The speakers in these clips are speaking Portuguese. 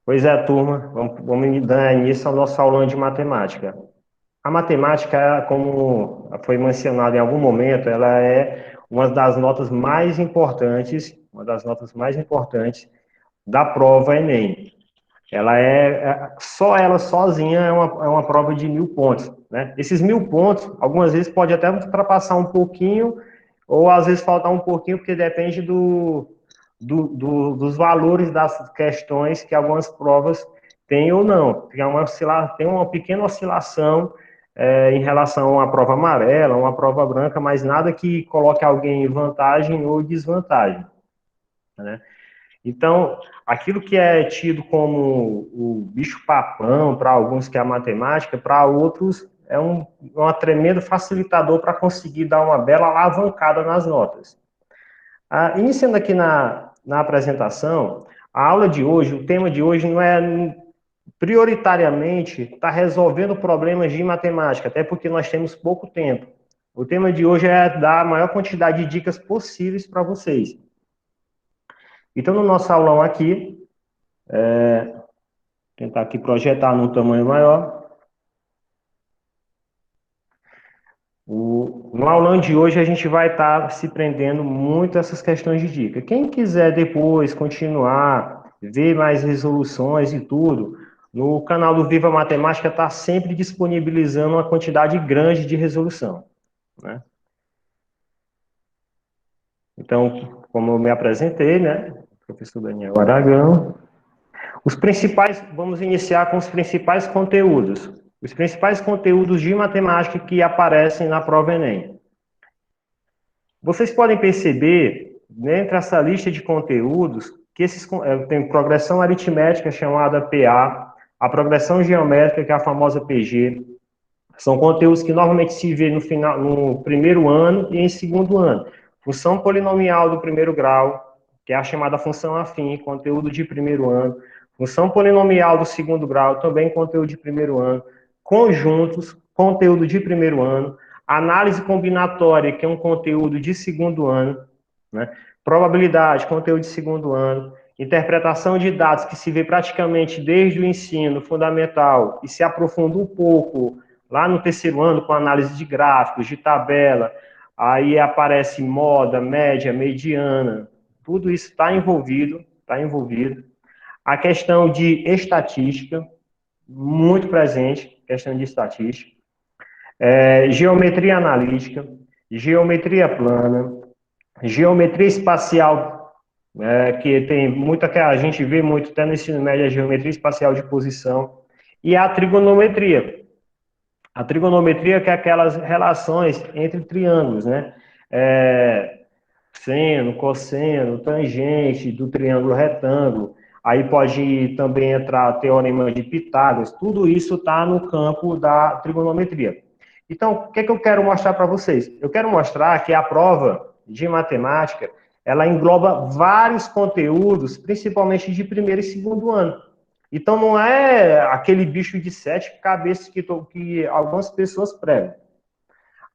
Pois é, turma, vamos dar início ao nosso aulão de matemática. A matemática, como foi mencionado em algum momento, ela é uma das notas mais importantes da prova Enem. Só ela sozinha é uma prova de 1.000 pontos, né? Esses 1.000 pontos, algumas vezes pode até ultrapassar um pouquinho, ou às vezes faltar um pouquinho, porque depende dos valores das questões que algumas provas têm ou não. Tem uma pequena oscilação em relação a uma prova amarela, uma prova branca, mas nada que coloque alguém em vantagem ou desvantagem, né? Então, aquilo que é tido como o bicho-papão para alguns, que é a matemática, para outros é uma tremendo facilitador para conseguir dar uma bela alavancada nas notas. Iniciando aqui na apresentação, a aula de hoje, o tema de hoje não é prioritariamente estar resolvendo problemas de matemática, até porque nós temos pouco tempo. O tema de hoje é dar a maior quantidade de dicas possíveis para vocês. Então, no nosso aulão aqui, tentar aqui projetar num tamanho maior. No aulão de hoje a gente vai estar se prendendo muito a essas questões de dica. Quem quiser depois continuar, ver mais resoluções e tudo, no canal do Viva Matemática está sempre disponibilizando uma quantidade grande de resolução, né? Então, como eu me apresentei, né, professor Daniel Aragão, vamos iniciar com os principais conteúdos. Os principais conteúdos de matemática que aparecem na prova Enem. Vocês podem perceber, dentro dessa lista de conteúdos, que tem progressão aritmética, chamada PA, a progressão geométrica, que é a famosa PG. São conteúdos que normalmente se vê no primeiro ano e em segundo ano. Função polinomial do primeiro grau, que é a chamada função afim, conteúdo de primeiro ano. Função polinomial do segundo grau, também conteúdo de primeiro ano. Conjuntos, conteúdo de primeiro ano. Análise combinatória, que é um conteúdo de segundo ano, né? Probabilidade, conteúdo de segundo ano. Interpretação de dados, que se vê praticamente desde o ensino fundamental e se aprofunda um pouco lá no terceiro ano, com análise de gráficos, de tabela. Aí aparece moda, média, mediana. Tudo isso está envolvido, está envolvido. A questão de estatística, muito presente, questão de estatística. Geometria analítica, geometria plana, geometria espacial, que tem muita, que a gente vê muito até no ensino médio, a geometria espacial de posição, e a trigonometria. A trigonometria, que é aquelas relações entre triângulos, né? Seno, cosseno, tangente do triângulo retângulo. Aí pode também entrar teorema de Pitágoras. Tudo isso está no campo da trigonometria. Então, o que é que eu quero mostrar para vocês? Eu quero mostrar que a prova de matemática, ela engloba vários conteúdos, principalmente de primeiro e segundo ano. Então, não é aquele bicho de sete cabeças que algumas pessoas pregam.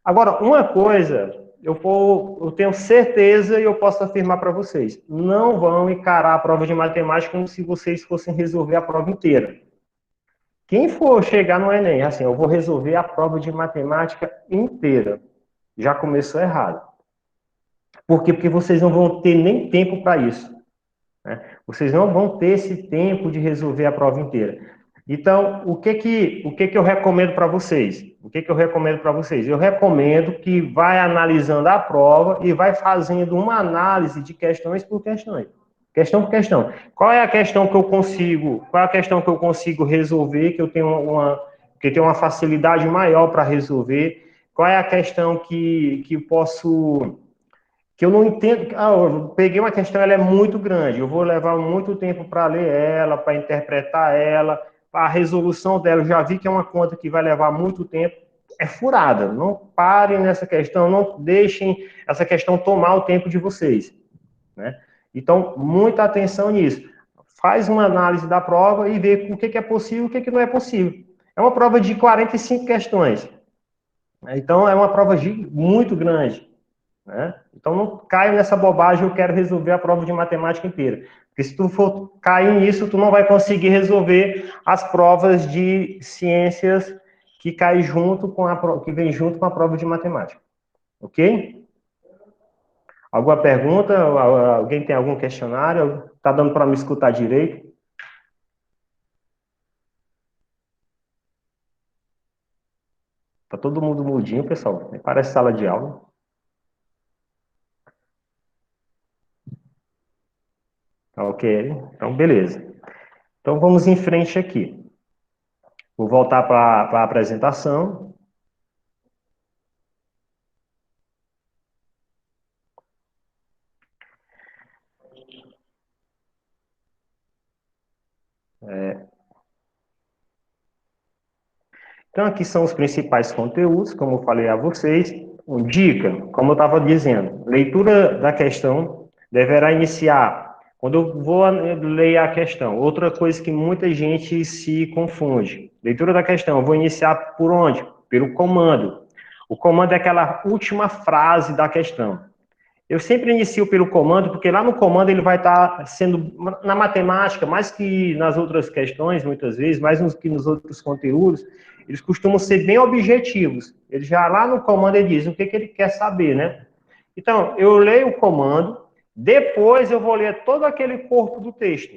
Agora, uma coisa, eu tenho certeza e eu posso afirmar para vocês: não vão encarar a prova de matemática como se vocês fossem resolver a prova inteira. Quem for chegar no Enem, assim, eu vou resolver a prova de matemática inteira, já começou errado. Por quê? Porque vocês não vão ter nem tempo para isso, né? Vocês não vão ter esse tempo de resolver a prova inteira. Então, o que que eu recomendo para vocês? O que que eu recomendo para vocês? Eu recomendo que vai analisando a prova e vai fazendo uma análise de questões por questões. Questão por questão. Qual é a questão que eu consigo resolver, que eu tenho uma facilidade maior para resolver? Qual é a questão que eu não entendo. Eu peguei uma questão, ela é muito grande, eu vou levar muito tempo para ler ela, para interpretar ela, a resolução dela, eu já vi que é uma conta que vai levar muito tempo, é furada. Não parem nessa questão, não deixem essa questão tomar o tempo de vocês, né? Então, muita atenção nisso. Faz uma análise da prova e vê o que é possível e o que não é possível. É uma prova de 45 questões, né? Então é uma prova muito grande. né? Então não caio nessa bobagem, eu quero resolver a prova de matemática inteira. Porque se tu for cair nisso, tu não vai conseguir resolver as provas de ciências que caem junto com que vem junto com a prova de matemática. Ok? Alguma pergunta? Alguém tem algum questionário? Tá dando para me escutar direito? Tá todo mundo mudinho, pessoal. Parece sala de aula. Tá ok? Então, beleza. Então, vamos em frente aqui. Vou voltar para a apresentação. Então, aqui são os principais conteúdos, como eu falei a vocês. Dica, como eu estava dizendo, leitura da questão deverá iniciar. Quando eu vou ler a questão, outra coisa que muita gente se confunde. Leitura da questão, eu vou iniciar por onde? Pelo comando. O comando é aquela última frase da questão. Eu sempre inicio pelo comando, porque lá no comando ele vai estar sendo, na matemática, mais que nas outras questões, muitas vezes, mais que nos outros conteúdos, eles costumam ser bem objetivos. Ele já lá no comando ele diz o que ele quer saber, né? Então, eu leio o comando, depois eu vou ler todo aquele corpo do texto.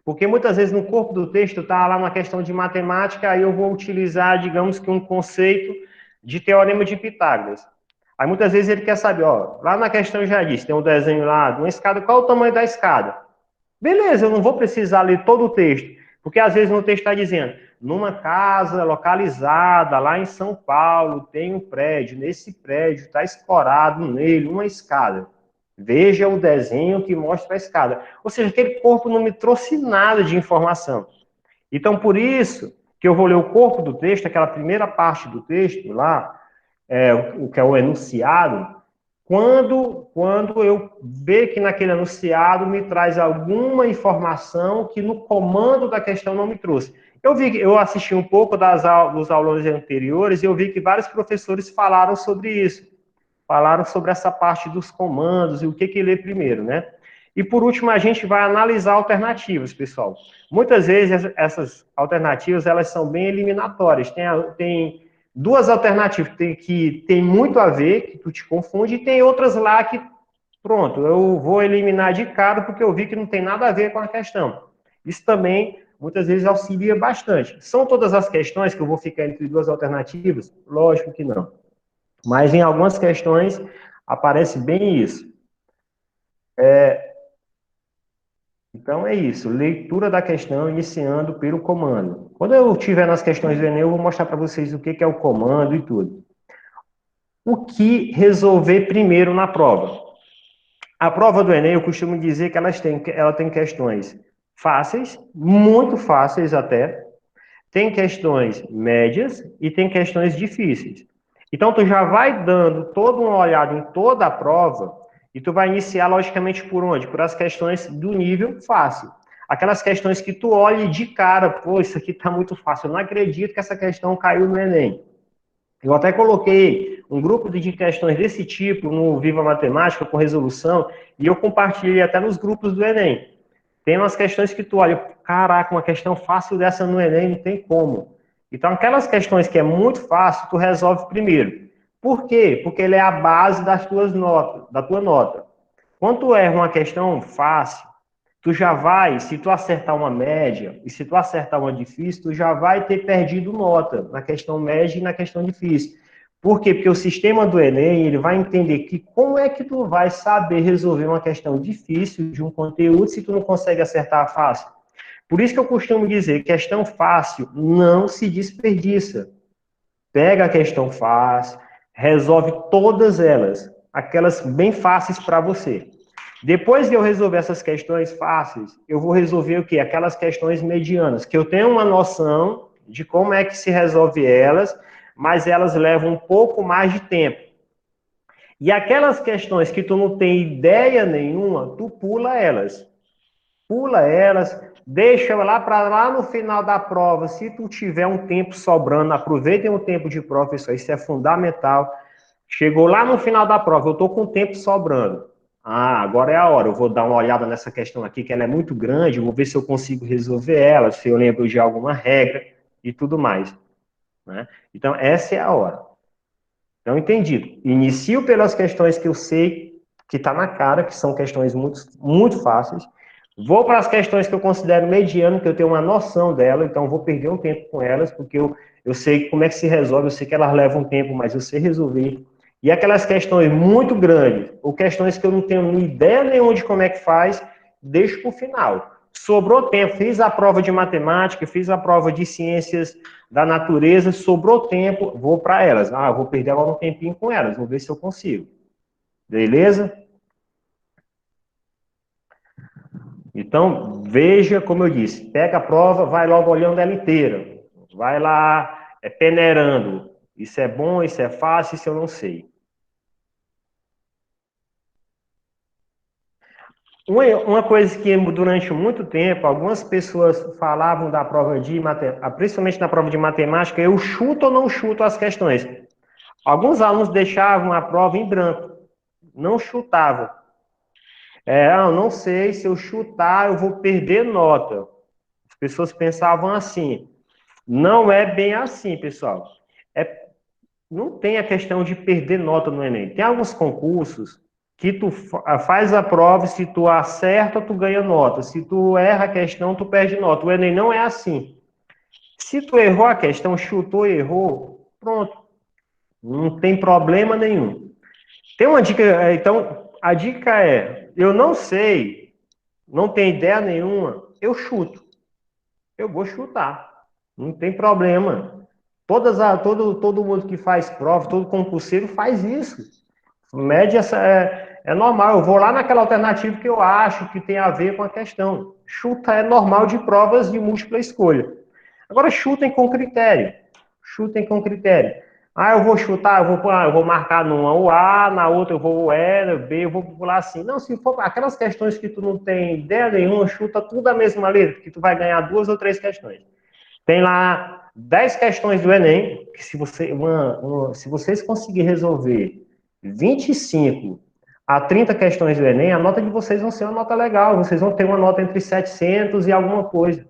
Porque muitas vezes no corpo do texto está lá uma questão de matemática, aí eu vou utilizar, digamos que um conceito de teorema de Pitágoras. Aí muitas vezes ele quer saber, ó, lá na questão já disse, tem um desenho lá de uma escada, qual é o tamanho da escada? Beleza, eu não vou precisar ler todo o texto, porque às vezes no texto está dizendo, numa casa localizada lá em São Paulo, tem um prédio, nesse prédio está escorado nele uma escada. Veja o desenho que mostra a escada. Ou seja, aquele corpo não me trouxe nada de informação. Então, por isso que eu vou ler o corpo do texto, aquela primeira parte do texto lá, o que é o enunciado, quando eu ver que naquele enunciado me traz alguma informação que no comando da questão não me trouxe. Eu assisti um pouco dos aulões anteriores e eu vi que vários professores falaram sobre isso. Falaram sobre essa parte dos comandos e o que ler primeiro, né? E por último, a gente vai analisar alternativas, pessoal. Muitas vezes essas alternativas elas são bem eliminatórias. Tem duas alternativas que tem muito a ver, que tu te confunde, e tem outras lá que, pronto, eu vou eliminar de cara porque eu vi que não tem nada a ver com a questão. Isso também, muitas vezes, auxilia bastante. São todas as questões que eu vou ficar entre duas alternativas? Lógico que não. Mas em algumas questões aparece bem isso. Então é isso, leitura da questão iniciando pelo comando. Quando eu estiver nas questões do Enem, eu vou mostrar para vocês o que é o comando e tudo. O que resolver primeiro na prova? A prova do Enem, eu costumo dizer que ela tem questões fáceis, muito fáceis até, tem questões médias e tem questões difíceis. Então, tu já vai dando toda uma olhada em toda a prova e tu vai iniciar, logicamente, por onde? Por as questões do nível fácil. Aquelas questões que tu olha de cara, pô, isso aqui tá muito fácil, eu não acredito que essa questão caiu no Enem. Eu até coloquei um grupo de questões desse tipo no Viva Matemática com resolução e eu compartilhei até nos grupos do Enem. Tem umas questões que tu olha, caraca, uma questão fácil dessa no Enem não tem como. Então, aquelas questões que é muito fácil, tu resolve primeiro. Por quê? Porque ele é a base das tuas notas, da tua nota. Quando tu erra uma questão fácil, tu já vai, se tu acertar uma média e se tu acertar uma difícil, tu já vai ter perdido nota na questão média e na questão difícil. Por quê? Porque o sistema do Enem, ele vai entender que como é que tu vai saber resolver uma questão difícil de um conteúdo se tu não consegue acertar fácil. Por isso que eu costumo dizer, questão fácil não se desperdiça. Pega a questão fácil, resolve todas elas, aquelas bem fáceis para você. Depois de eu resolver essas questões fáceis, eu vou resolver o quê? Aquelas questões medianas, que eu tenho uma noção de como é que se resolve elas, mas elas levam um pouco mais de tempo. E aquelas questões que tu não tem ideia nenhuma, tu pula elas. Pula elas, deixa lá para lá no final da prova. Se tu tiver um tempo sobrando, aproveitem o tempo de prova, isso é fundamental. Chegou lá no final da prova, eu estou com o tempo sobrando. Ah, agora é a hora. Eu vou dar uma olhada nessa questão aqui, que ela é muito grande, vou ver se eu consigo resolver ela, se eu lembro de alguma regra e tudo mais. Né? Então, essa é a hora. Então, entendido. Inicio pelas questões que eu sei que está na cara, que são questões muito, muito fáceis. Vou para as questões que eu considero mediano, que eu tenho uma noção dela, então vou perder um tempo com elas, porque eu sei como é que se resolve, eu sei que elas levam tempo, mas eu sei resolver. E aquelas questões muito grandes, ou questões que eu não tenho ideia nenhuma de como é que faz, deixo para o final. Sobrou tempo, fiz a prova de matemática, fiz a prova de ciências da natureza, sobrou tempo, vou para elas. Ah, vou perder agora um tempinho com elas, vou ver se eu consigo. Beleza? Então, veja, como eu disse, pega a prova, vai logo olhando ela inteira. Vai lá, peneirando. Isso é bom, isso é fácil, isso eu não sei. Uma coisa que durante muito tempo, algumas pessoas falavam da prova de matemática, principalmente na prova de matemática, eu chuto ou não chuto as questões. Alguns alunos deixavam a prova em branco, não chutavam. Eu não sei, se eu chutar, eu vou perder nota. As pessoas pensavam assim. Não é bem assim, pessoal. É, não tem a questão de perder nota no Enem. Tem alguns concursos que tu faz a prova, se tu acerta, tu ganha nota. Se tu erra a questão, tu perde nota. O Enem não é assim. Se tu errou a questão, chutou e errou, pronto. Não tem problema nenhum. Tem uma dica, então, a dica é, eu não sei, não tenho ideia nenhuma, eu chuto. Eu vou chutar. Não tem problema. Todo mundo que faz prova, todo concurseiro faz isso. Média é normal. Eu vou lá naquela alternativa que eu acho que tem a ver com a questão. Chuta é normal de provas de múltipla escolha. Agora chutem com critério. Chutem com critério. Ah, eu vou chutar, eu vou marcar numa o A, na outra eu vou o E, o B, eu vou pular assim. Não, se for aquelas questões que tu não tem ideia nenhuma, chuta tudo a mesma letra, que tu vai ganhar 2 ou 3 questões. Tem lá 10 questões do Enem, que se vocês conseguirem resolver 25 a 30 questões do Enem, a nota de vocês vão ser uma nota legal, vocês vão ter uma nota entre 700 e alguma coisa.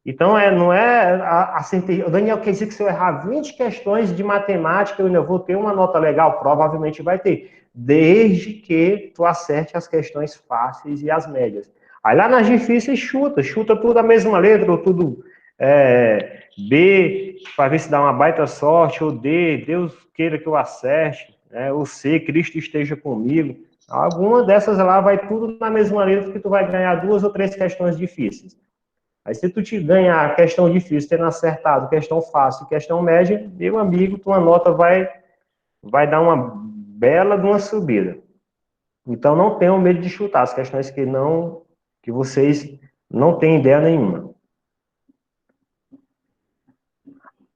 Então, não é acertei. O Daniel quer dizer que se eu errar 20 questões de matemática, eu ainda vou ter uma nota legal? Provavelmente vai ter, desde que tu acerte as questões fáceis e as médias. Aí lá nas difíceis, chuta tudo a mesma letra, ou tudo B, para ver se dá uma baita sorte, ou D, Deus queira que eu acerte, né? Ou C, Cristo esteja comigo. Alguma dessas lá vai tudo na mesma letra, que tu vai ganhar 2 ou 3 questões difíceis. Aí se tu te ganha a questão difícil, tendo acertado questão fácil, questão média, meu amigo, tua nota vai dar uma bela de uma subida. Então não tenham medo de chutar as questões que vocês não têm ideia nenhuma.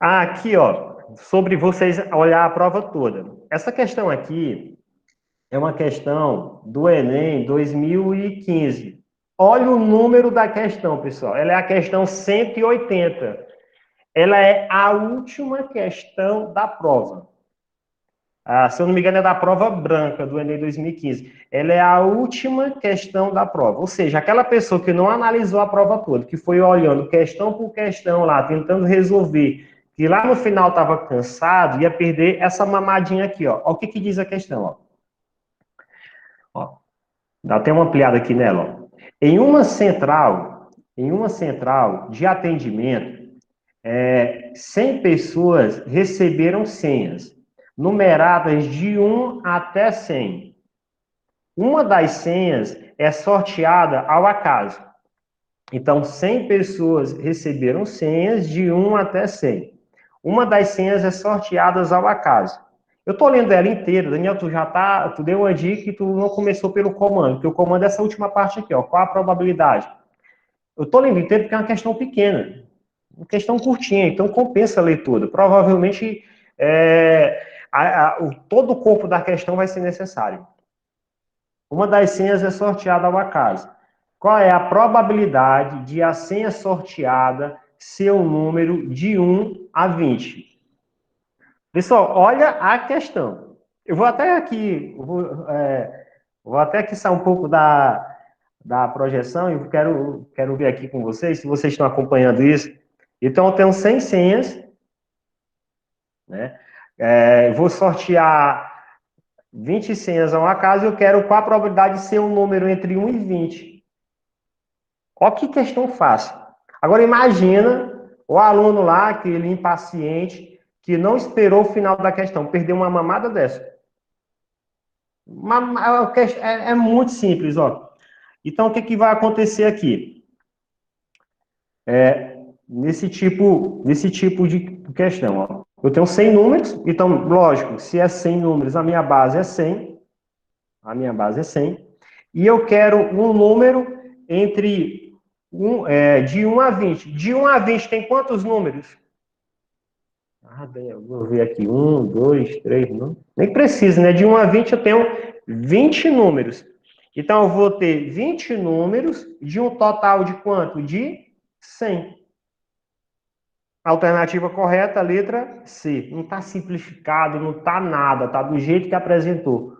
Aqui, ó, sobre vocês olhar a prova toda. Essa questão aqui é uma questão do Enem 2015. Olha o número da questão, pessoal. Ela é a questão 180. Ela é a última questão da prova. Se eu não me engano, é da prova branca do Enem 2015. Ela é a última questão da prova. Ou seja, aquela pessoa que não analisou a prova toda, que foi olhando questão por questão lá, tentando resolver, que lá no final estava cansado, ia perder essa mamadinha aqui, ó. Olha o que diz a questão, ó. Dá até uma ampliada aqui nela, ó. Em uma central de atendimento, 100 pessoas receberam senhas, numeradas de 1 até 100. Uma das senhas é sorteada ao acaso. Então, 100 pessoas receberam senhas de 1 até 100. Uma das senhas é sorteada ao acaso. Eu estou lendo ela inteira, Daniel, tu deu uma dica e tu não começou pelo comando, porque o comando é essa última parte aqui, ó. Qual a probabilidade? Eu estou lendo inteiro porque é uma questão pequena. Uma questão curtinha, então compensa ler tudo. Provavelmente todo o corpo da questão vai ser necessário. Uma das senhas é sorteada ao acaso. Qual é a probabilidade de a senha sorteada ser um número de 1 a 20? Pessoal, olha a questão. Eu vou até aqui, vou até aqui sair um pouco da projeção e quero ver aqui com vocês, se vocês estão acompanhando isso. Então, eu tenho 100 senhas, né? Vou sortear 20 senhas a um acaso e eu quero qual a probabilidade de ser um número entre 1 e 20. Olha que questão fácil. Agora, imagina o aluno lá, aquele impaciente, que não esperou o final da questão, perdeu uma mamada dessa. É muito simples, ó. Então, o que vai acontecer aqui? Nesse tipo de questão, ó. Eu tenho 100 números, então, lógico, se é 100 números, a minha base é 100. A minha base é 100. E eu quero um número de 1 a 20. De 1 a 20 tem quantos números? Bem, eu vou ver aqui. 1, 2, 3, não. Nem precisa, né? De 1 a 20 eu tenho 20 números. Então, eu vou ter 20 números de um total de quanto? De 100. Alternativa correta, letra C. Não está simplificado, não está nada, está do jeito que apresentou.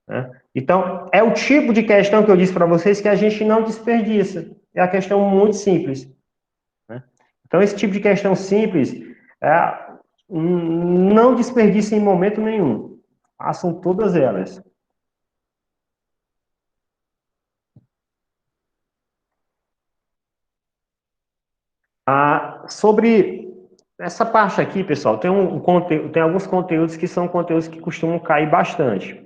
Né? Então, é o tipo de questão que eu disse para vocês que a gente não desperdiça. É a questão muito simples. Né? Então, esse tipo de questão simples, não desperdice em momento nenhum. Façam todas elas. Sobre essa parte aqui, pessoal, tem alguns conteúdos que são conteúdos que costumam cair bastante,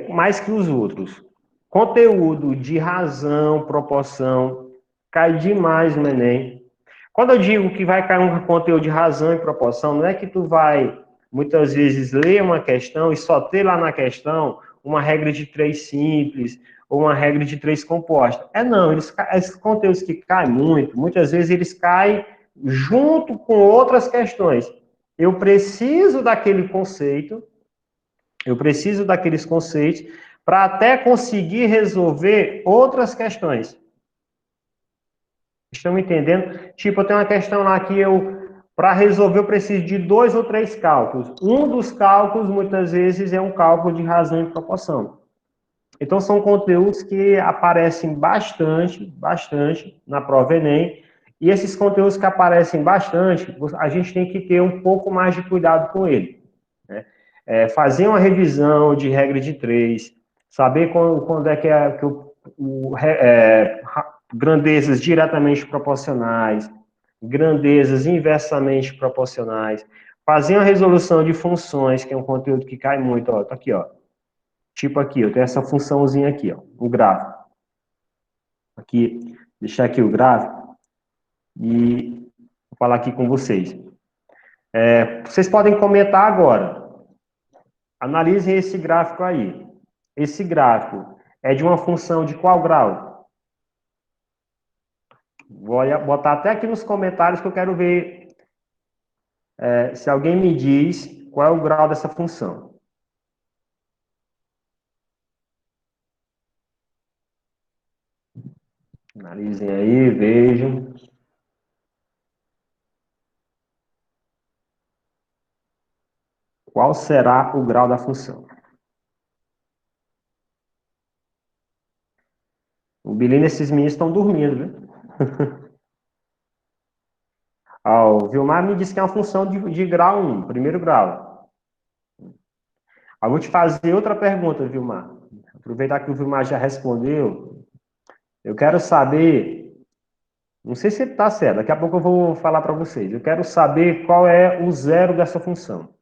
mais que os outros. Conteúdo de razão, proporção, cai demais no Enem. Quando eu digo que vai cair um conteúdo de razão e proporção, não é que tu vai, muitas vezes, ler uma questão e só ter lá na questão uma regra de três simples ou uma regra de três compostas. Não, esses conteúdos que caem muito, muitas vezes eles caem junto com outras questões. Eu preciso daquele conceito, eu preciso daqueles conceitos para até conseguir resolver outras questões. Estão me entendendo? Tipo, eu tenho uma questão lá que para resolver, eu preciso de 2 ou 3 cálculos. Um dos cálculos, muitas vezes, é um cálculo de razão e proporção. Então, são conteúdos que aparecem bastante na prova Enem. E esses conteúdos que aparecem bastante, a gente tem que ter um pouco mais de cuidado com ele. Né? Fazer uma revisão de regra de três, saber quando é que grandezas diretamente proporcionais, grandezas inversamente proporcionais, fazer uma resolução de funções, que é um conteúdo que cai muito, ó, tá aqui, ó. Tipo aqui, eu tenho essa funçãozinha aqui, ó, o gráfico. Aqui, deixar aqui o gráfico e vou falar aqui com vocês. Vocês podem comentar agora. Analisem esse gráfico aí. Esse gráfico é de uma função de qual grau? Vou botar até aqui nos comentários que eu quero ver se alguém me diz qual é o grau dessa função. Analisem aí, vejam. Qual será o grau da função? O Billy e esses meninos estão dormindo, viu? O Vilmar me disse que é uma função de grau 1, primeiro grau. Eu vou te fazer outra pergunta, Vilmar. Aproveitar que o Vilmar já respondeu. Eu quero saber, não sei se está certo, daqui a pouco eu vou falar para vocês. Eu quero saber qual é o zero dessa função.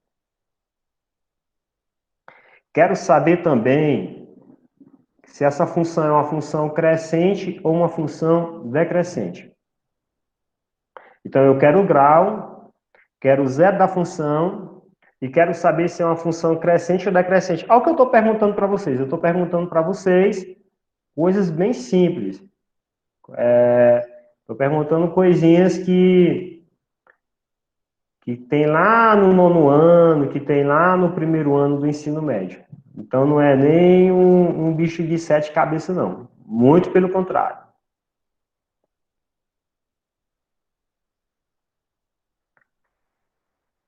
Quero saber também se essa função é uma função crescente ou uma função decrescente. Então, eu quero o grau, quero o zero da função e quero saber se é uma função crescente ou decrescente. Olha o que eu estou perguntando para vocês. Eu estou perguntando para vocês coisas bem simples. Estou perguntando coisinhas que tem lá no nono ano, que tem lá no primeiro ano do ensino médio. Então, não é nem um bicho de sete cabeças, não. Muito pelo contrário.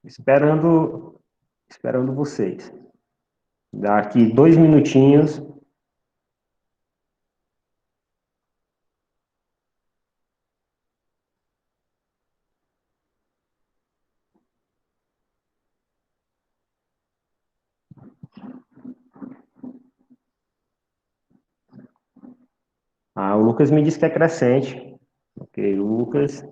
Esperando Esperando vocês. Daqui 2 minutinhos. Ah, o Lucas me disse que é crescente. Ok, Lucas.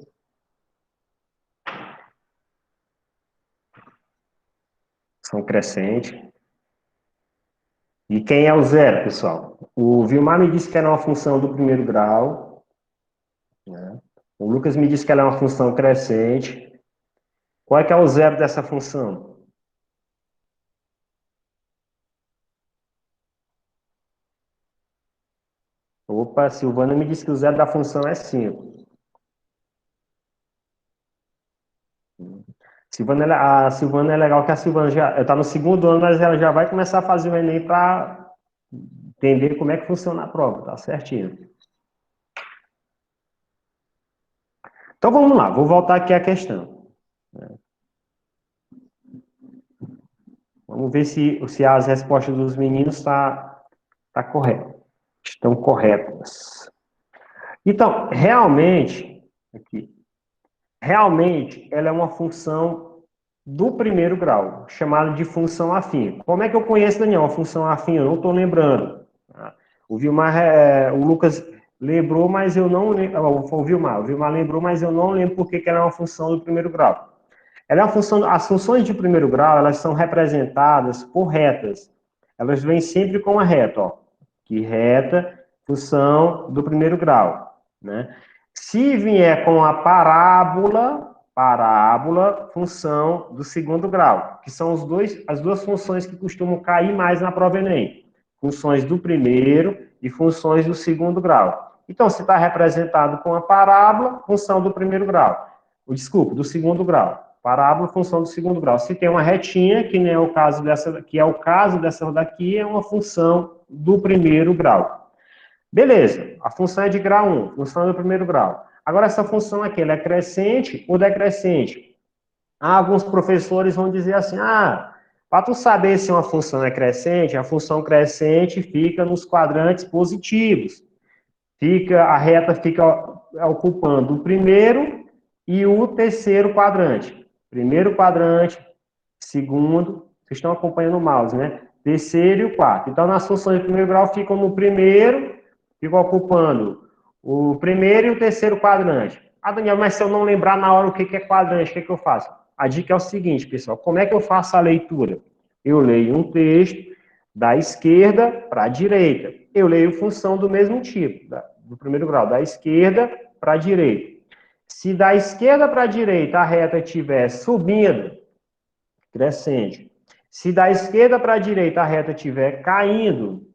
São crescente. E quem é o zero, pessoal? O Vilmar me disse que era uma função do primeiro grau, né? O Lucas me disse que ela é uma função crescente. Qual é que é o zero dessa função? Opa, a Silvana me disse que o zero da função é 5. A Silvana é legal que a Silvana já está no segundo ano, mas ela já vai começar a fazer o Enem para entender como é que funciona a prova, tá certinho. Então vamos lá, vou voltar aqui à questão. Vamos ver se as respostas dos meninos estão corretas. Então, realmente, ela é uma função do primeiro grau, chamada de função afim. Como é que eu conheço, Daniel, uma função afim? Eu não estou lembrando. O o Lucas lembrou, mas eu não lembro. O Vilmar lembrou, mas eu não lembro porque que ela é uma função do primeiro grau. Ela é uma função, as funções de primeiro grau, elas são representadas por retas. Elas vêm sempre com a reta, ó. Que reta, função do primeiro grau, né? Se vier com a parábola, função do segundo grau, que são as duas funções que costumam cair mais na prova Enem. Funções do primeiro e funções do segundo grau. Então, se está representado com a parábola, função do primeiro grau. Desculpa, do segundo grau. Parábola, função do segundo grau. Se tem uma retinha, que é o caso dessa daqui, é uma função do primeiro grau. Beleza, a função é de grau 1, função do primeiro grau. Agora, essa função aqui, ela é crescente ou decrescente? Alguns professores vão dizer assim, para tu saber se uma função é crescente, a função crescente fica nos quadrantes positivos. A reta fica ocupando o primeiro e o terceiro quadrante. Primeiro quadrante, segundo, vocês estão acompanhando o mouse, né? Terceiro e o quarto. Então, nas funções de primeiro grau ficam no primeiro, ficam ocupando o primeiro e o terceiro quadrante. Daniel, mas se eu não lembrar na hora o que é quadrante, o que eu faço? A dica é o seguinte, pessoal, como é que eu faço a leitura? Eu leio um texto da esquerda para a direita. Eu leio função do mesmo tipo, do primeiro grau, da esquerda para a direita. Se da esquerda para a direita a reta estiver subindo, crescente. Se da esquerda para a direita a reta estiver caindo,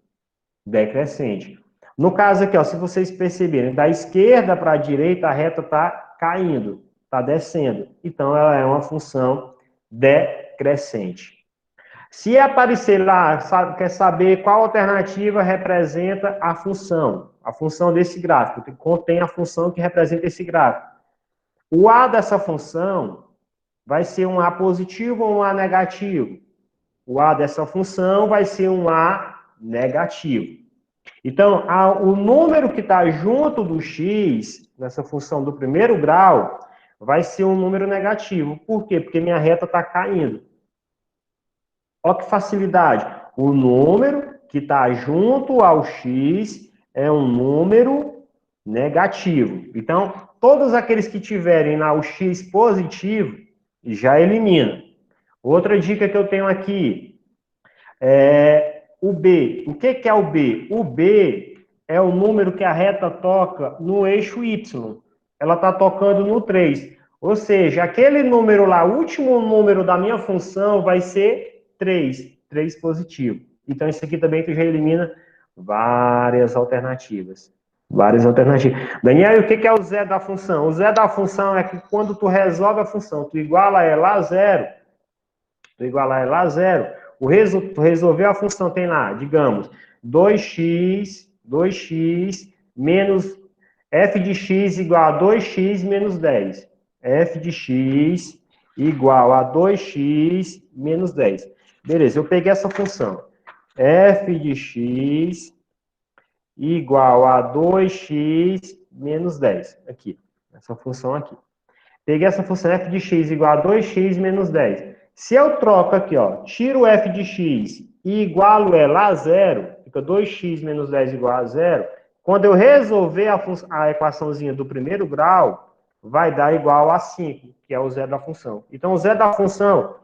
decrescente. No caso aqui, ó, se vocês perceberem, da esquerda para a direita a reta está caindo, está descendo. Então, ela é uma função decrescente. Se aparecer lá, quer saber qual alternativa representa a função desse gráfico, que contém a função que representa esse gráfico. O A dessa função vai ser um A positivo ou um A negativo? O A dessa função vai ser um A negativo. Então, o número que está junto do x, nessa função do primeiro grau, vai ser um número negativo. Por quê? Porque minha reta está caindo. Olha que facilidade. O número que está junto ao x é um número negativo. Então, todos aqueles que tiverem lá o x positivo, já elimina. Outra dica que eu tenho aqui é o B. O que é o B? O B é o número que a reta toca no eixo Y. Ela está tocando no 3. Ou seja, aquele número lá, o último número da minha função vai ser 3 positivo. Então, isso aqui também tu já elimina várias alternativas. Daniel, e o que é o zero da função? O zero da função é que quando tu resolve a função, tu iguala ela a zero, tu resolveu a função, tem lá, digamos, 2x menos f de x igual a 2x menos 10. F de x igual a 2x menos 10. Beleza, eu peguei essa função. F de x igual a 2x menos 10. Aqui, essa função aqui. Peguei essa função f de x igual a 2x menos 10. Se eu troco aqui, ó, tiro o f de x e igualo ela a zero, fica 2x menos 10 igual a zero, quando eu resolver a equaçãozinha do primeiro grau, vai dar igual a 5, que é o zero da função. Então, o zero da função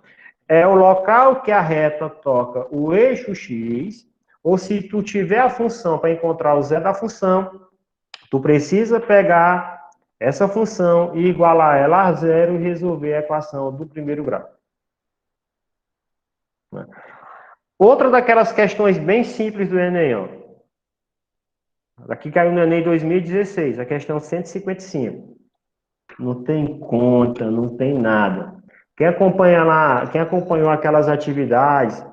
é o local que a reta toca o eixo x, ou se tu tiver a função para encontrar o zero da função, tu precisa pegar essa função e igualar ela a zero e resolver a equação do primeiro grau. Outra daquelas questões bem simples do Enem, ó. Aqui caiu no Enem 2016, a questão 155. Não tem conta, não tem nada. Quem acompanha lá, quem acompanhou aquelas atividades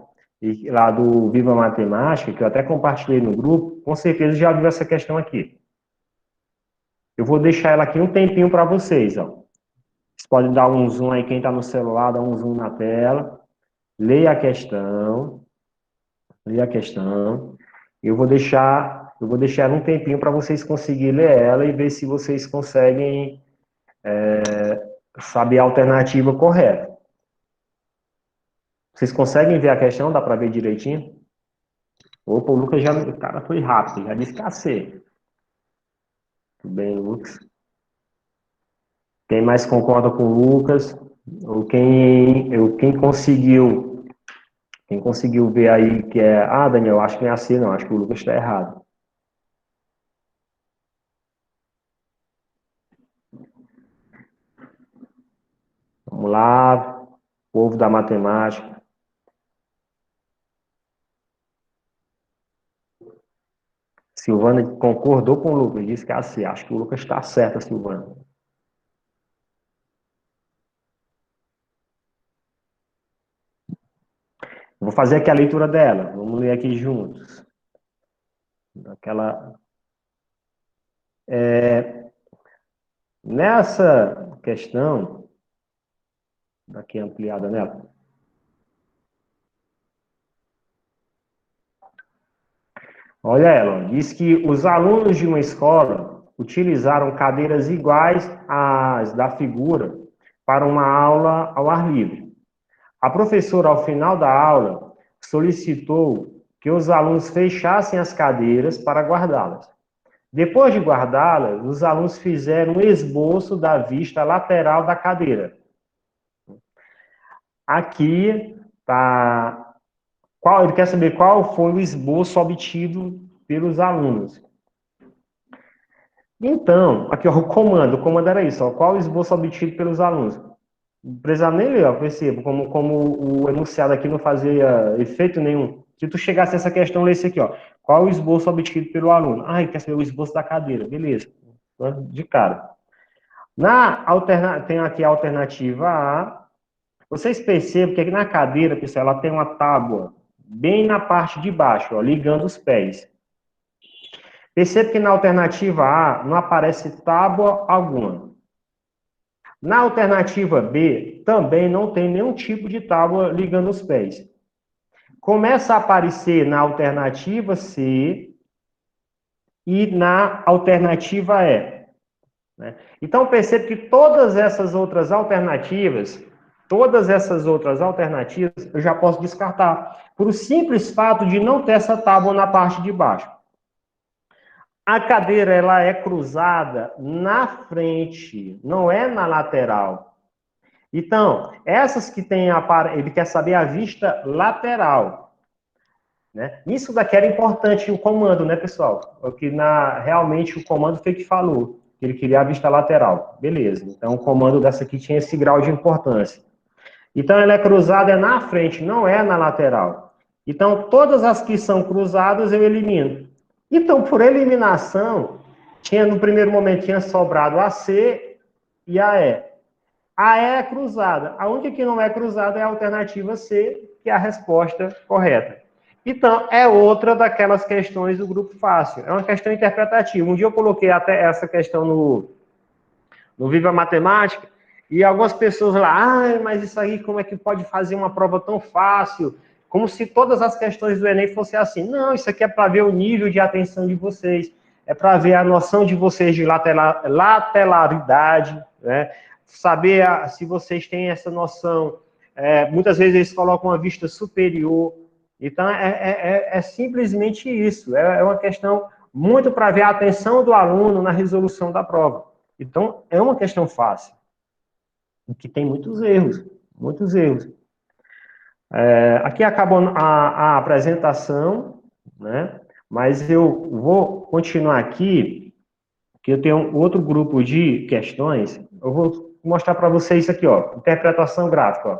lá do Viva Matemática, que eu até compartilhei no grupo, com certeza já viu essa questão aqui. Eu vou deixar ela aqui um tempinho para vocês, ó. Vocês podem dar um zoom aí, quem está no celular, dá um zoom na tela. Leia a questão. Leia a questão. Eu vou deixar ela um tempinho para vocês conseguirem ler ela e ver se vocês conseguem saber a alternativa correta. Vocês conseguem ver a questão? Dá para ver direitinho? Opa, o Lucas já... O cara foi rápido, já disse que C. Tudo bem, Lucas? Quem mais concorda com o Lucas? Ou quem conseguiu ver aí que é... Ah, Daniel, acho que não é assim, não. Acho que o Lucas está errado. Vamos lá, povo da matemática. Silvana concordou com o Lucas, disse que é assim. Acho que o Lucas está certo, Silvana. Vou fazer aqui a leitura dela. Vamos ler aqui juntos. Nessa questão, aqui ampliada nela, olha ela, diz que os alunos de uma escola utilizaram cadeiras iguais às da figura para uma aula ao ar livre. A professora, ao final da aula, solicitou que os alunos fechassem as cadeiras para guardá-las. Depois de guardá-las, os alunos fizeram um esboço da vista lateral da cadeira. Aqui está... Ele quer saber qual foi o esboço obtido pelos alunos. Então, aqui ó, o comando era isso, ó, qual o esboço obtido pelos alunos? Não precisa nem ler, ó, percebo, como o enunciado aqui não fazia efeito nenhum. Se tu chegasse a essa questão, lê isso aqui, ó, qual o esboço obtido pelo aluno? Ah, ele quer saber o esboço da cadeira, beleza, de cara. Tem aqui a alternativa A. Vocês percebem que aqui na cadeira, pessoal, ela tem uma tábua bem na parte de baixo, ó, ligando os pés. Percebe que na alternativa A não aparece tábua alguma. Na alternativa B, também não tem nenhum tipo de tábua ligando os pés. Começa a aparecer na alternativa C e na alternativa E. Né? Então, percebe que todas essas outras alternativas, eu já posso descartar, por o simples fato de não ter essa tábua na parte de baixo. A cadeira, ela é cruzada na frente, não é na lateral. Então, essas que tem ele quer saber a vista lateral. Né? Isso daqui era importante o comando, né, pessoal? Porque realmente o comando foi que falou, que ele queria a vista lateral. Beleza, então o comando dessa aqui tinha esse grau de importância. Então, ela é cruzada na frente, não é na lateral. Então, todas as que são cruzadas eu elimino. Então, por eliminação, no primeiro momento tinha sobrado a C e a E. A E é cruzada. A única que não é cruzada é a alternativa C, que é a resposta correta. Então, é outra daquelas questões do grupo fácil. É uma questão interpretativa. Um dia eu coloquei até essa questão no Viva Matemática, E algumas pessoas lá, ah, mas isso aí, como é que pode fazer uma prova tão fácil? Como se todas as questões do Enem fossem assim. Não, isso aqui é para ver o nível de atenção de vocês, é para ver a noção de vocês de lateralidade, né? Saber se vocês têm essa noção. Muitas vezes eles colocam uma vista superior. Então, é simplesmente isso. É uma questão muito para ver a atenção do aluno na resolução da prova. Então, é uma questão fácil, que tem muitos erros, muitos erros. Aqui acabou a apresentação, né? Mas eu vou continuar aqui, que eu tenho outro grupo de questões. Eu vou mostrar para vocês isso aqui, ó, interpretação gráfica. Ó.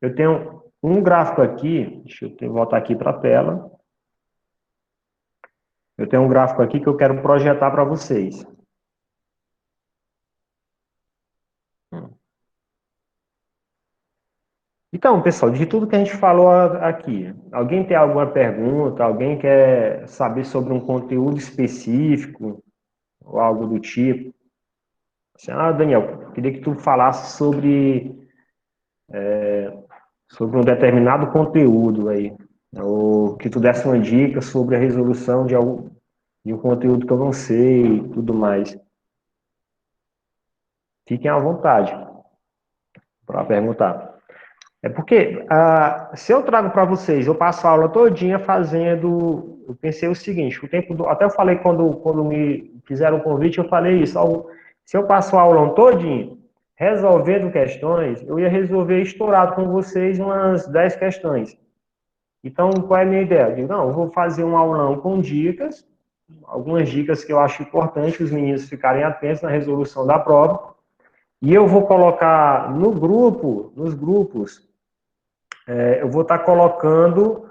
Eu tenho um gráfico aqui, deixa eu voltar aqui para a tela. Eu tenho um gráfico aqui que eu quero projetar para vocês. Então, pessoal, de tudo que a gente falou aqui, alguém tem alguma pergunta? Alguém quer saber sobre um conteúdo específico ou algo do tipo? Assim, Daniel, queria que tu falasse sobre um determinado conteúdo aí, ou que tu desse uma dica sobre a resolução de um conteúdo que eu não sei e tudo mais. Fiquem à vontade para perguntar. É porque, se eu trago para vocês, eu passo a aula todinha fazendo, eu pensei o seguinte, até eu falei quando me fizeram o convite, eu falei isso, se eu passo a aula todinha resolvendo questões, eu ia resolver estourado com vocês umas 10 questões. Então, qual é a minha ideia? Eu digo, não, eu vou fazer um aulão com dicas, algumas dicas que eu acho importante os meninos ficarem atentos na resolução da prova, e eu vou colocar no grupo, nos grupos, eu vou estar colocando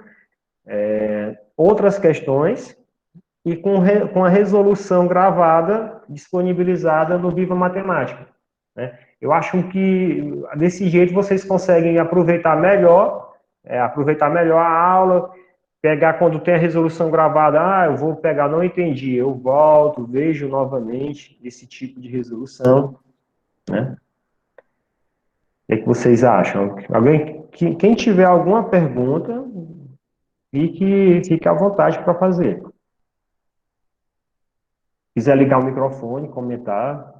outras questões e com a resolução gravada, disponibilizada no Viva Matemática. Né? Eu acho que desse jeito vocês conseguem aproveitar melhor a aula, pegar quando tem a resolução gravada, eu vou pegar, não entendi, eu volto, vejo novamente esse tipo de resolução. Né? O que é que vocês acham? Quem tiver alguma pergunta, fique à vontade para fazer. Quiser ligar o microfone, comentar.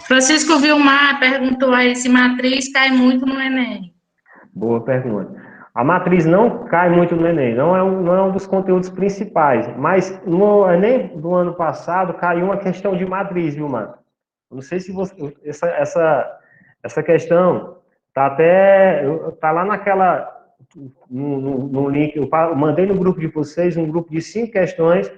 Francisco Vilmar perguntou aí se matriz cai muito no Enem. Boa pergunta. A matriz não cai muito no Enem, não é um dos conteúdos principais, mas no Enem do ano passado caiu uma questão de matriz, viu, mano? Não sei se você. Essa questão tá lá naquela. No link, eu mandei no grupo de vocês um grupo de 5 questões,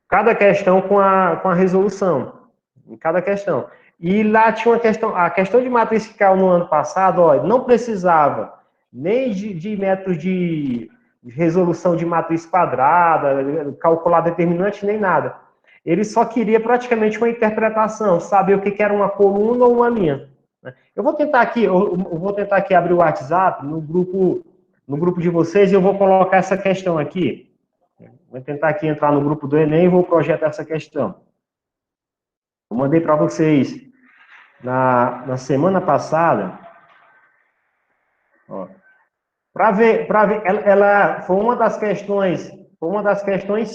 cada questão com a resolução, em cada questão. E lá tinha uma questão, a questão de matriz que caiu no ano passado, ó, não precisava nem de métodos de resolução de matriz quadrada, calcular determinante, nem nada. Ele só queria praticamente uma interpretação, saber o que era uma coluna ou uma linha. Eu vou tentar aqui, abrir o WhatsApp no grupo de vocês e eu vou colocar essa questão aqui. Vou tentar aqui entrar no grupo do Enem e vou projetar essa questão. Eu mandei para vocês na semana passada. Para ver, ela foi uma das questões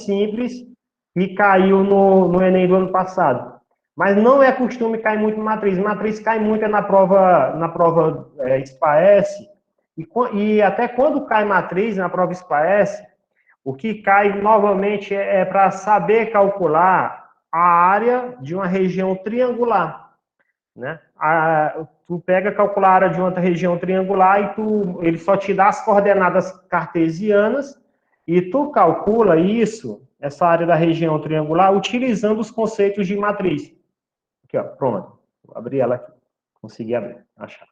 simples que caiu no Enem do ano passado. Mas não é costume cair muito em matriz. Matriz cai muito na prova SPAES. E até quando cai matriz na prova SPAES, o que cai novamente é para saber calcular a área de uma região triangular, né? Tu pega calcular a área de uma região triangular e ele só te dá as coordenadas cartesianas e tu calcula essa área da região triangular, utilizando os conceitos de matriz. Aqui, ó, pronto. Vou abrir ela aqui. Consegui abrir, achar.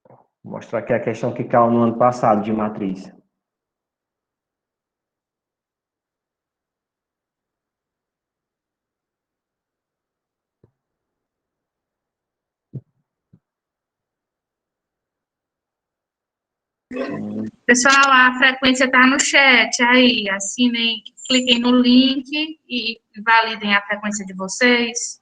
Vou mostrar aqui a questão que caiu no ano passado de matriz. Pessoal, a frequência está no chat aí. Assinem, cliquem no link e validem a frequência de vocês.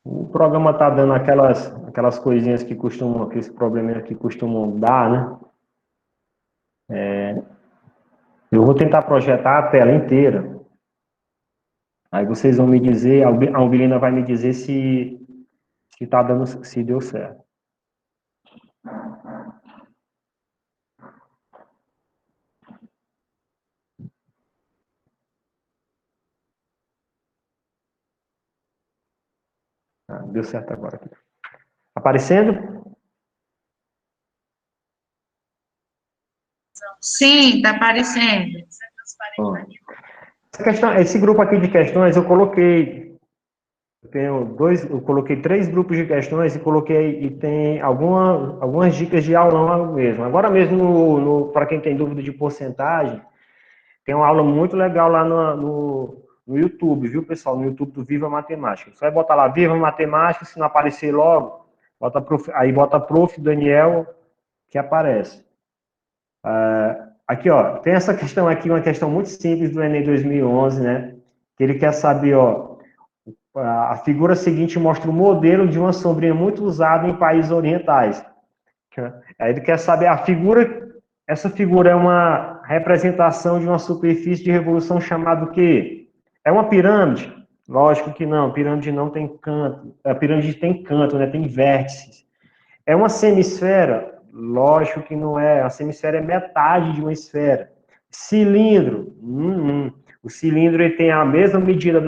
O programa está dando aquelas coisinhas que costumam, aqueles probleminhas que costumam dar, né? Eu vou tentar projetar a tela inteira. Aí vocês vão me dizer, a Albilina vai me dizer se tá dando, se deu certo. Deu certo agora aqui. Aparecendo? Sim, está aparecendo. Essa questão, esse grupo aqui de questões eu coloquei. Eu coloquei 3 grupos de questões e tem algumas dicas de aulão mesmo. Agora mesmo, para quem tem dúvida de porcentagem, tem uma aula muito legal lá no YouTube, viu, pessoal? No YouTube do Viva Matemática. Você vai botar lá Viva Matemática, se não aparecer logo, aí bota Prof. Daniel, que aparece. Aqui, ó, tem essa questão aqui, uma questão muito simples do Enem 2011, né? Que ele quer saber, ó, a figura seguinte mostra o modelo de uma sombrinha muito usada em países orientais. Aí ele quer saber essa figura é uma representação de uma superfície de revolução chamada o quê? É uma pirâmide? Lógico que não, pirâmide não tem canto. A pirâmide tem canto, né? Tem vértices. É uma semisfera? Lógico que não é. A semisfera é metade de uma esfera. Cilindro? O cilindro ele tem a mesma medida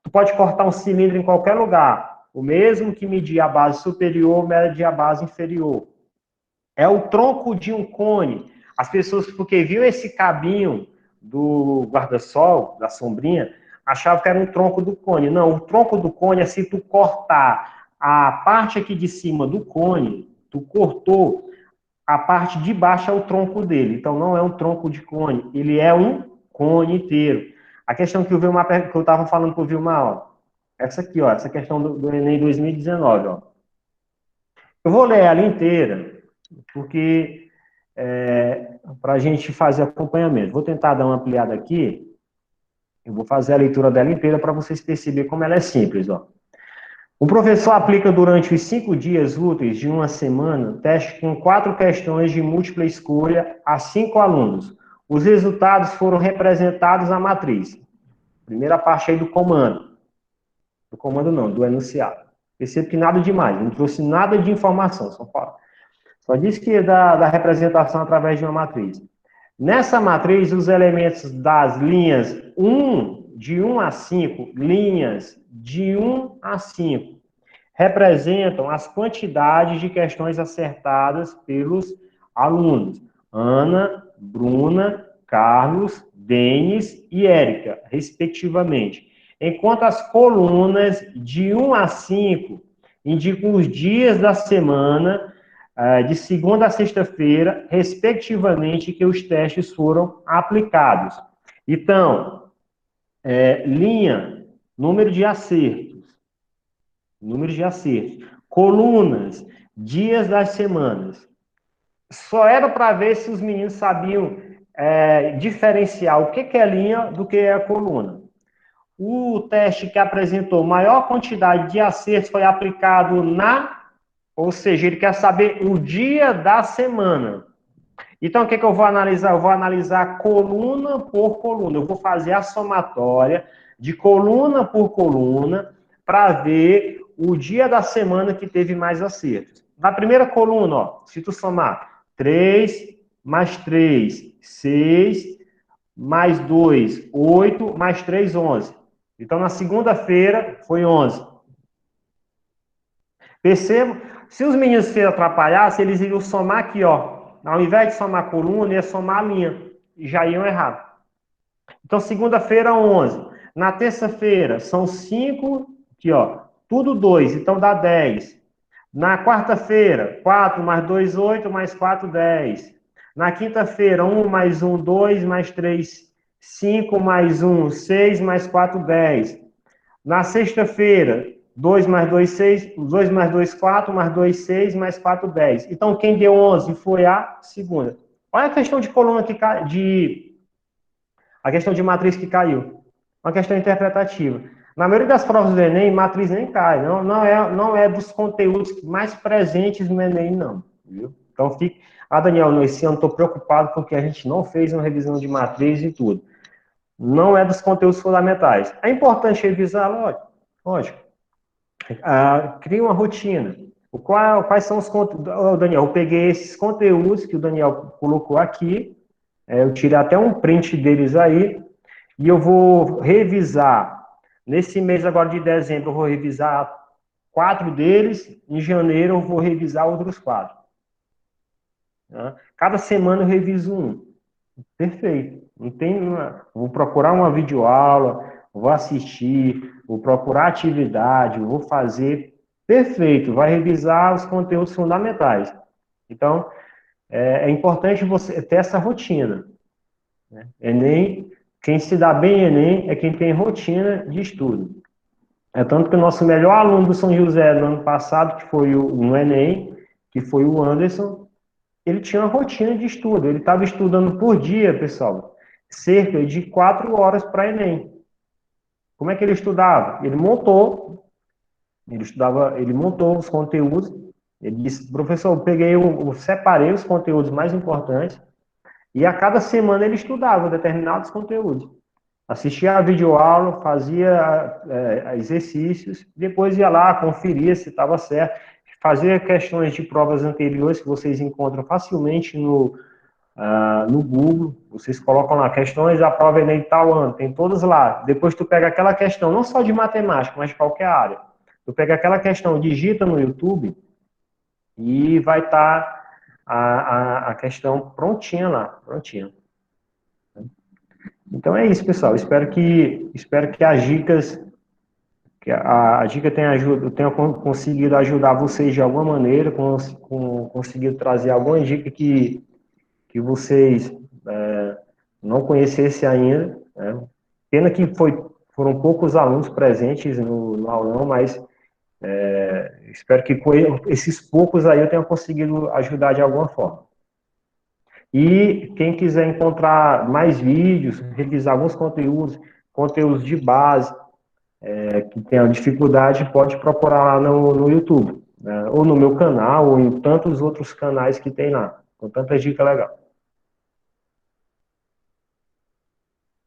Tu pode cortar um cilindro em qualquer lugar. O mesmo que medir a base superior, mede a base inferior. É o tronco de um cone. As pessoas, porque viu esse cabinho do guarda-sol, da sombrinha, achavam que era um tronco do cone. Não, o tronco do cone é se tu cortar a parte aqui de cima do cone, tu cortou, a parte de baixo é o tronco dele. Então, não é um tronco de cone, ele é um cone inteiro. A questão que eu estava falando para o Vilmar, ó, essa aqui, ó, essa questão do Enem 2019, ó. Eu vou ler ela inteira, porque para a gente fazer acompanhamento. Vou tentar dar uma ampliada aqui. Eu vou fazer a leitura dela inteira para vocês perceberem como ela é simples. Ó. O professor aplica durante os 5 dias úteis de uma semana teste com 4 questões de múltipla escolha a 5 alunos. Os resultados foram representados na matriz. Primeira parte aí do comando. Do comando não, do enunciado. Percebo que nada demais, não trouxe nada de informação, só disse que é da representação através de uma matriz. Nessa matriz, os elementos das linhas de 1 a 5, linhas de 1 a 5, representam as quantidades de questões acertadas pelos alunos. Ana, Bruna, Carlos, Denis e Érica, respectivamente. Enquanto as colunas de 1 a 5 indicam os dias da semana, de segunda a sexta-feira, respectivamente, que os testes foram aplicados. Então, linha, número de acertos. Colunas, dias das semanas. Só era para ver se os meninos sabiam diferenciar o que é linha do que é a coluna. O teste que apresentou maior quantidade de acertos foi aplicado ou seja, ele quer saber o dia da semana. Então, o que eu vou analisar? Eu vou analisar coluna por coluna. Eu vou fazer a somatória de coluna por coluna para ver o dia da semana que teve mais acertos. Na primeira coluna, ó, se tu somar 3 mais 3, 6, mais 2, 8, mais 3, 11. Então, na segunda-feira, foi 11. Perceba? Se os meninos se atrapalhassem, eles iriam somar aqui, ó. Ao invés de somar a coluna, ia somar a linha. E já iam errar. Então, segunda-feira, 11. Na terça-feira, são 5, aqui, ó. Tudo 2, então dá 10. Na quarta-feira, 4 mais 2, 8, mais 4, 10. Na quinta-feira, 1 mais 1, 2, mais 3, 5 mais 1, 6, mais 4, 10. Na sexta-feira, 2 mais 2, 6, 2 mais 2, 4, mais 2, 6, mais 4, 10. Então, quem deu 11 foi a segunda. Olha a questão de coluna que cai, a questão de matriz que caiu. Uma questão interpretativa. Na maioria das provas do Enem, matriz nem cai. Não é dos conteúdos mais presentes no Enem, não. Viu? Então, fique... Daniel, esse ano estou preocupado porque a gente não fez uma revisão de matriz e tudo. Não é dos conteúdos fundamentais. É importante revisar, lógico. Cria uma rotina. Quais são os conteúdos? Daniel, eu peguei esses conteúdos que o Daniel colocou aqui, eu tirei até um print deles aí, e eu vou revisar. Nesse mês agora de dezembro, eu vou revisar 4 deles, em janeiro eu vou revisar outros 4. Tá? Cada semana eu reviso um. Perfeito. Não tem uma... Vou procurar uma videoaula, vou assistir, vou procurar atividade, vou fazer. Perfeito. Vai revisar os conteúdos fundamentais. Então, é importante você ter essa rotina. Né? Enem, quem se dá bem em Enem é quem tem rotina de estudo. É tanto que o nosso melhor aluno do São José no ano passado, que foi no Enem, que foi o Anderson, ele tinha uma rotina de estudo. Ele estava estudando por dia, pessoal, cerca de 4 horas para Enem. Como é que ele estudava? Ele montou os conteúdos. Ele disse, professor, eu separei os conteúdos mais importantes e a cada semana ele estudava determinados conteúdos. Assistia a videoaula, fazia exercícios, depois ia lá, conferia se estava certo, fazia questões de provas anteriores que vocês encontram facilmente no Google, vocês colocam lá questões da prova Enem tal ano, tem todas lá. Depois tu pega aquela questão, não só de matemática, mas de qualquer área. Tu pega aquela questão, digita no YouTube e vai estar a questão prontinha lá, prontinha. Então é isso, pessoal. Espero que as dicas, que a dica tenha conseguido ajudar vocês de alguma maneira, conseguido trazer alguma dica que vocês não conhecessem ainda. Né? Pena que foram poucos alunos presentes no aulão, mas espero que com esses poucos aí eu tenha conseguido ajudar de alguma forma. E quem quiser encontrar mais vídeos, revisar alguns conteúdos de base, que tenha dificuldade, pode procurar lá no YouTube, né? Ou no meu canal, ou em tantos outros canais que tem lá, com tanta dica legal.